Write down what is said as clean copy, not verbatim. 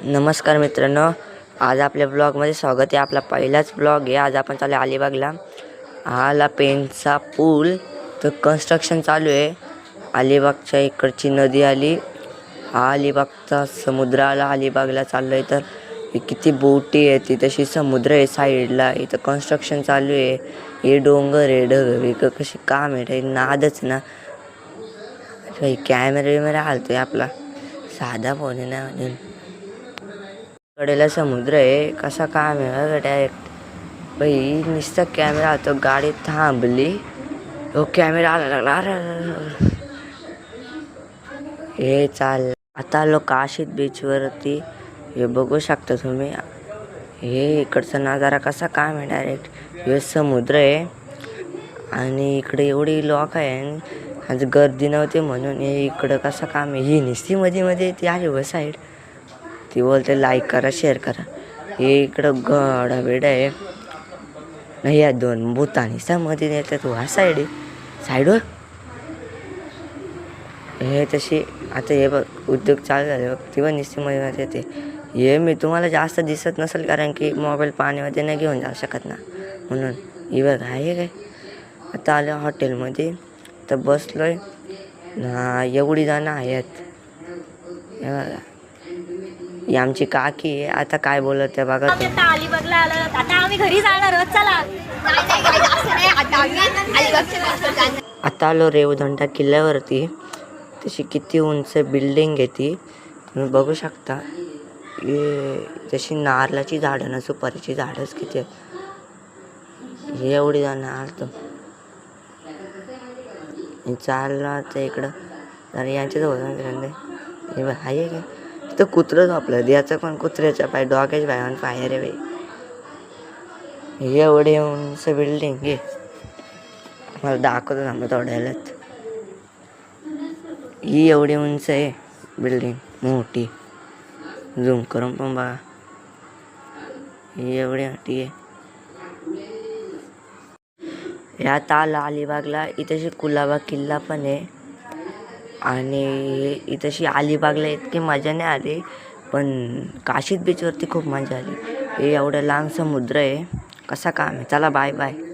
नमस्कार मित्रांनो, आज आपल्या ब्लॉगमध्ये स्वागत आहे. आपला पहिलाच ब्लॉग आहे. आज आपण चालू अलिबागला. हा पेनचा पूल तर कन्स्ट्रक्शन चालू आहे. अलिबागच्या इकडची नदी आली, हा अलिबागचा समुद्र आला. अलिबागला चाललो आहे तर किती बोटी आहे, ती तशी समुद्र आहे साईडला. इथं कन्स्ट्रक्शन चालू आहे. हे डोंगर आहे, ढग कशी काम आहे, नादच ना. कॅमेरा हालतोय आपला, साधा फोन आहे ना म्हणून. कडेला समुद्र आहे, कसा काम आहे डायरेक्ट बाई. नुसता कॅमेरा होतो, गाडी थांबली, हो कॅमेरा आला लागला. हे चाल आता आलो काशीद बीचवरती. हे बघू शकता तुम्ही, हे इकडचा नजारा कसा काम आहे. डायरेक्ट हे समुद्र आहे आणि इकडे एवढी लोक आहे. आज गर्दी नव्हती म्हणून हे इकडं कसं काम आहे. ही नुसती मध्ये ती आहे व साईड, ती बोलते लाईक करा, शेअर करा. हे इकडं गड बेड आहे नाही, या दोन भूतानी मध्ये येतात ह्या साईडवर. हे तशी आता हे बघ उद्योग चालू झाले बघ, ती पण नुसती मध्ये येते. हे मी तुम्हाला जास्त दिसत नसेल कारण की मोबाईल पाण्यामध्ये नाही घेऊन जाऊ शकत ना, म्हणून. ही बघ आहे काय. आता आलं हॉटेलमध्ये तर बसलोय ना, एवढी जण आहेत. हे बघा, ही आमची काकी आहे. आता काय बोलत आहे बघा. अलिबागला आलो, आता आम्ही घरी जाणार आहोत. चला. आता आलो रेवदंडा किल्ल्यावरती. तशी किती उंच बिल्डिंग आहे ती तुम्ही बघू शकता. तशी नारळाची झाडं ना, सुपारीची झाडच किती आहेत. हे एवढी जण आलतो चाललं आता इकडं. तर यांच्याजवळ हे बघ आहे का, तिथं कुत्रं झोपलं. द्याचं पण कुत्र्याच्या पाय, डॉगेज बाय पाय रे बाई. हे एवढे उंच बिल्डिंग घे, मला दाखवतो ना थोड्यालाच. ही एवढी उंच आहे बिल्डिंग, मोठी. झूम करून पण बघा, ही एवढी मोठी आहे. यात आला अलिबागला. इथंशी कुलाबा किल्ला पण आहे आणि इथंशी अलिबागला इतकी मजा नाही आली, पण काशीद बीचवरती खूप मजा आली. हे एवढं लांब समुद्र आहे, कसा काम आहे. चला बाय बाय.